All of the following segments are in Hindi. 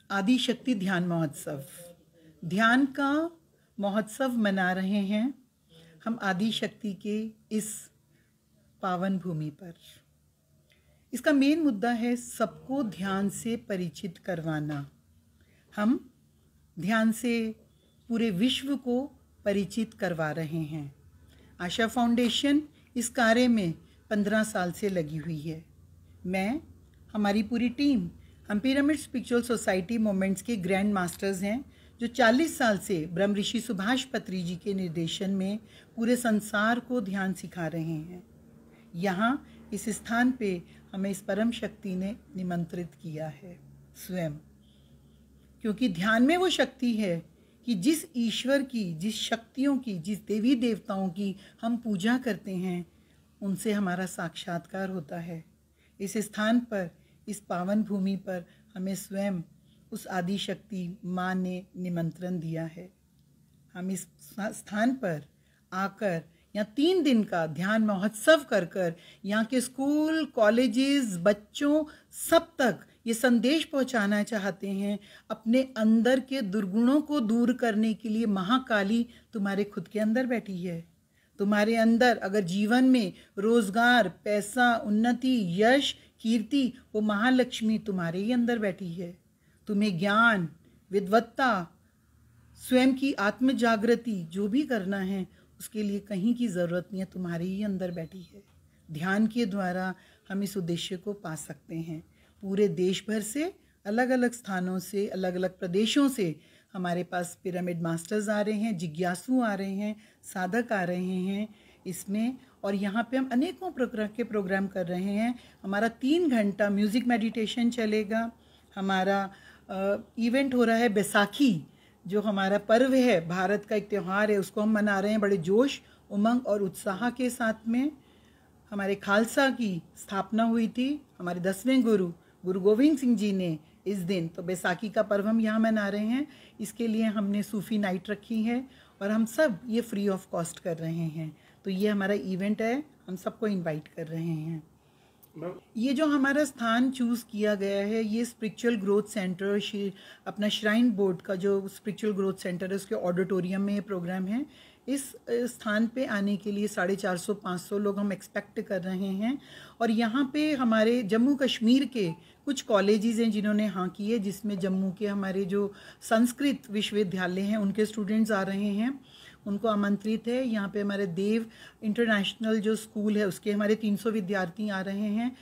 आदि शक्ति ध्यान महोत्सव, ध्यान का महोत्सव मना रहे हैं हम आदि शक्ति के इस पावन भूमि पर। इसका मेन मुद्दा है सबको ध्यान से परिचित करवाना। हम ध्यान से पूरे विश्व को परिचित करवा रहे हैं। आशा फाउंडेशन इस कार्य में 15 साल से लगी हुई है। मैं, हमारी पूरी टीम, हम पिरामिड स्पिरिचुअल सोसाइटी मोमेंट्स के ग्रैंड मास्टर्स हैं जो 40 साल से ब्रह्म ऋषि सुभाष पत्री जी के निर्देशन में पूरे संसार को ध्यान सिखा रहे हैं। यहाँ इस स्थान पे हमें इस परम शक्ति ने निमंत्रित किया है स्वयं, क्योंकि ध्यान में वो शक्ति है कि जिस ईश्वर की, जिस शक्तियों की, जिस देवी देवताओं की हम पूजा करते हैं उनसे हमारा साक्षात्कार होता है। इस स्थान पर, इस पावन भूमि पर हमें स्वयं उस आदि शक्ति माँ ने निमंत्रण दिया है। हम इस स्थान पर आकर यहाँ 3 दिन का ध्यान महोत्सव कर कर यहाँ के स्कूल, कॉलेजेस, बच्चों सब तक ये संदेश पहुँचाना चाहते हैं। अपने अंदर के दुर्गुणों को दूर करने के लिए महाकाली तुम्हारे खुद के अंदर बैठी है। तुम्हारे अंदर अगर जीवन में रोजगार, पैसा, उन्नति, यश, कीर्ति, वो महालक्ष्मी तुम्हारे ही अंदर बैठी है। तुम्हें ज्ञान, विद्वत्ता, स्वयं की आत्म जागृति जो भी करना है उसके लिए कहीं की ज़रूरत नहीं है, तुम्हारे ही अंदर बैठी है। ध्यान के द्वारा हम इस उद्देश्य को पा सकते हैं। पूरे देश भर से, अलग अलग स्थानों से, अलग अलग प्रदेशों से हमारे पास पिरामिड मास्टर्स आ रहे हैं, जिज्ञासु आ रहे हैं, साधक आ रहे हैं इसमें। और यहाँ पे हम अनेकों प्रकार के प्रोग्राम कर रहे हैं। हमारा 3 घंटा म्यूज़िक मेडिटेशन चलेगा। हमारा इवेंट हो रहा है बैसाखी, जो हमारा पर्व है, भारत का एक त्यौहार है, उसको हम मना रहे हैं बड़े जोश, उमंग और उत्साह के साथ में। हमारे खालसा की स्थापना हुई थी हमारे 10वें गुरु गुरु गोविंद सिंह जी ने इस दिन, तो बैसाखी का पर्व हम यहाँ मना रहे हैं। इसके लिए हमने सूफ़ी नाइट रखी है और हम सब ये फ्री ऑफ कॉस्ट कर रहे हैं। तो ये हमारा इवेंट है, हम सबको इनवाइट कर रहे हैं। ये जो हमारा स्थान चूज़ किया गया है, ये स्पिरिचुअल ग्रोथ सेंटर, अपना श्राइन बोर्ड का जो स्पिरिचुअल ग्रोथ सेंटर है उसके ऑडिटोरियम में ये प्रोग्राम है। इस स्थान पे आने के लिए 450-500 लोग हम एक्सपेक्ट कर रहे हैं। और यहाँ पे हमारे जम्मू कश्मीर के कुछ कॉलेजेस हैं जिन्होंने हाँ की है, जिसमें जम्मू के हमारे जो संस्कृत विश्वविद्यालय हैं उनके स्टूडेंट्स आ रहे हैं, उनको आमंत्रित है। यहाँ पे हमारे देव इंटरनेशनल जो स्कूल है उसके हमारे 300 विद्यार्थी आ रहे हैं।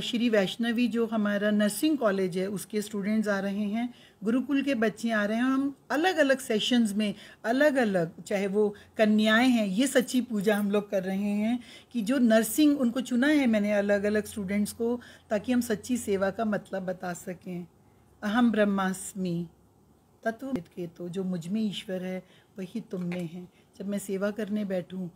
श्री वैष्णवी जो हमारा नर्सिंग कॉलेज है उसके स्टूडेंट्स आ रहे हैं। गुरुकुल के बच्चे आ रहे हैं। हम अलग अलग सेशंस में अलग अलग, चाहे वो कन्याएं हैं, ये सच्ची पूजा हम लोग कर रहे हैं कि जो नर्सिंग, उनको चुना है मैंने अलग अलग स्टूडेंट्स को, ताकि हम सच्ची सेवा का मतलब बता सकें। अहम ब्रह्मास्मि तत्व के, तो जो मुझ में ईश्वर है वही तुम में है। जब मैं सेवा करने बैठूं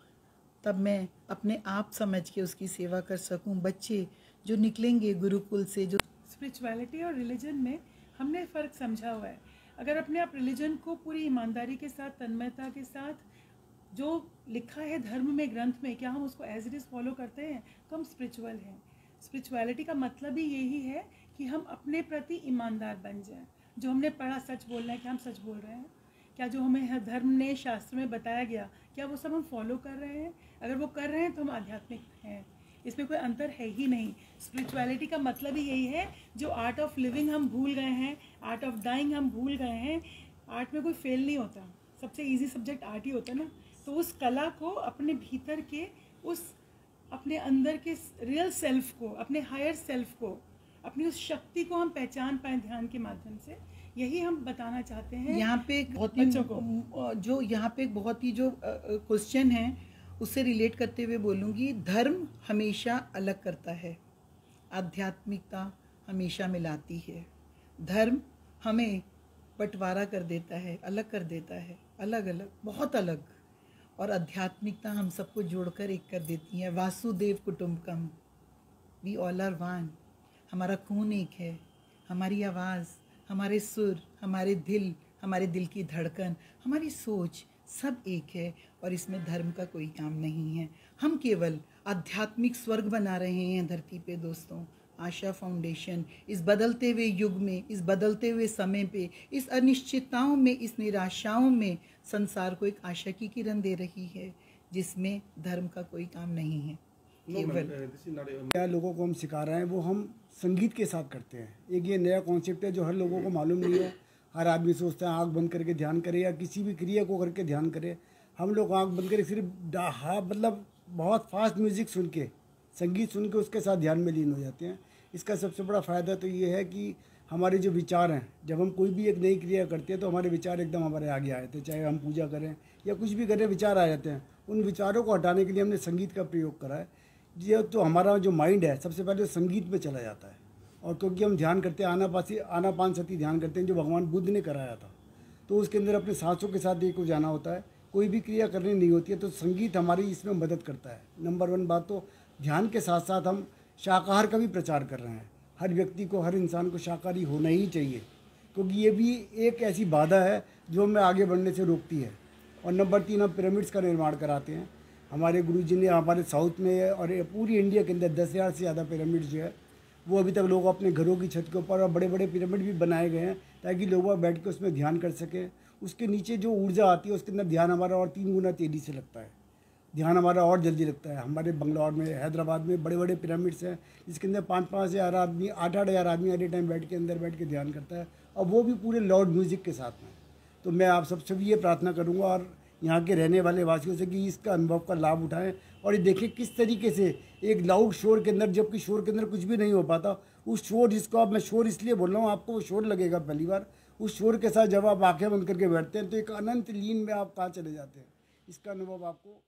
तब मैं अपने आप समझ के उसकी सेवा कर सकूं। बच्चे जो निकलेंगे गुरुकुल से, जो स्पिरिचुअलिटी और रिलीजन में हमने फ़र्क समझा हुआ है। अगर अपने आप रिलीजन को पूरी ईमानदारी के साथ, तन्मयता के साथ, जो लिखा है धर्म में, ग्रंथ में, क्या हम उसको एज इट इज़ फॉलो करते हैं तो हम स्पिरिचुअल हैं। स्पिरिचुअलिटी का मतलब ही यही है कि हम अपने प्रति ईमानदार बन जाएं। जो हमने पढ़ा सच बोलना है, क्या हम सच बोल रहे हैं? क्या जो हमें धर्म ने, शास्त्र में बताया गया, क्या वो सब हम फॉलो कर रहे हैं? अगर वो कर रहे हैं तो हम आध्यात्मिक हैं। इसमें कोई अंतर है ही नहीं। स्पिरिचुअलिटी का मतलब ही यही है। जो आर्ट ऑफ लिविंग हम भूल गए हैं, आर्ट ऑफ डाइंग हम भूल गए हैं। आर्ट में कोई फेल नहीं होता, सबसे इजी सब्जेक्ट आर्ट ही होता है ना। तो उस कला को, अपने भीतर के उस, अपने अंदर के रियल सेल्फ को, अपने हायर सेल्फ को, अपनी उस शक्ति को हम पहचान पाएँ ध्यान के माध्यम से, यही हम बताना चाहते हैं। यहाँ पे बहुत ही जो यहाँ पे बहुत ही जो क्वेश्चन है उससे रिलेट करते हुए बोलूँगी। धर्म हमेशा अलग करता है, आध्यात्मिकता हमेशा मिलाती है। धर्म हमें बंटवारा कर देता है, अलग कर देता है, अलग अलग, बहुत अलग। और आध्यात्मिकता हम सबको जोड़कर एक कर देती है। वासुदेव कुटुंबकम, वी ऑल आर वन। हमारा खून एक है, हमारी आवाज़, हमारे सुर, हमारे दिल की धड़कन, हमारी सोच सब एक है। और इसमें धर्म का कोई काम नहीं है। हम केवल आध्यात्मिक स्वर्ग बना रहे हैं धरती पे दोस्तों। आशा फाउंडेशन इस बदलते हुए युग में, इस बदलते हुए समय पे, इस अनिश्चितताओं में, इस निराशाओं में संसार को एक आशा की किरण दे रही है, जिसमें धर्म का कोई काम नहीं है। क्या लोगों को हम सिखा रहे हैं वो हम संगीत के साथ करते हैं। एक ये नया कॉन्सेप्ट है जो हर लोगों को मालूम नहीं है। हर आदमी सोचता है आँख बंद करके ध्यान करे या किसी भी क्रिया को करके ध्यान करे। हम लोग आँख बंद करके सिर्फ मतलब बहुत फास्ट म्यूज़िक सुन के, संगीत सुन के उसके साथ ध्यान में लीन हो जाते हैं। इसका सबसे बड़ा फ़ायदा तो ये है कि हमारे जो विचार हैं, जब हम कोई भी एक नई क्रिया करते हैं तो हमारे विचार एकदम हमारे आगे आए थे। चाहे हम पूजा करें या कुछ भी करें, विचार आ जाते हैं। उन विचारों को हटाने के लिए हमने संगीत का प्रयोग करा है। ये तो हमारा जो माइंड है सबसे पहले संगीत में चला जाता है। और क्योंकि हम ध्यान करते हैं, आनापानसति ध्यान करते हैं जो भगवान बुद्ध ने कराया था, तो उसके अंदर अपने सांसों के साथ को जाना होता है। कोई भी क्रिया करनी नहीं होती है, तो संगीत हमारी इसमें मदद करता है। नंबर 1 बात तो ध्यान के साथ साथ हम शाकाहार का भी प्रचार कर रहे हैं। हर व्यक्ति को, हर इंसान को शाकाहारी होना ही चाहिए, क्योंकि ये भी एक ऐसी बाधा है जो हमें आगे बढ़ने से रोकती है। और नंबर 3 हम पिरामिड्स का निर्माण कराते हैं। हमारे गुरुजी ने हमारे साउथ में और पूरी इंडिया के अंदर 10,000 से ज़्यादा पिरामिड जो है वो अभी तक लोग अपने घरों की छत के ऊपर, और बड़े बड़े पिरामिड भी बनाए गए हैं ताकि लोग बैठ के उसमें ध्यान कर सकें। उसके नीचे जो ऊर्जा आती है उसके अंदर ध्यान हमारा और 3 गुना तेज़ी से लगता है, ध्यान हमारा और जल्दी लगता है। हमारे बंगलौर में, हैदराबाद में बड़े बड़े पिरामिड्स हैं जिसके अंदर 5-5 हज़ार आदमी, 8-8 हज़ार आदमी एट ए टाइम अंदर बैठ के ध्यान करता है, और वो भी पूरे लाउड म्यूज़िक के साथ में। तो मैं आप सबसे भी ये प्रार्थना करूँगा और यहाँ के रहने वाले वासियों से कि इसका अनुभव का लाभ उठाएं और ये देखें किस तरीके से एक लाउड शोर के अंदर, जबकि शोर के अंदर कुछ भी नहीं हो पाता, उस शोर, जिसको अब मैं शोर इसलिए बोल रहा हूँ, आपको वो शोर लगेगा पहली बार। उस शोर के साथ जब आप आंखें बंद करके बैठते हैं तो एक अनंत लीन में आप कहाँ चले जाते हैं, इसका अनुभव आपको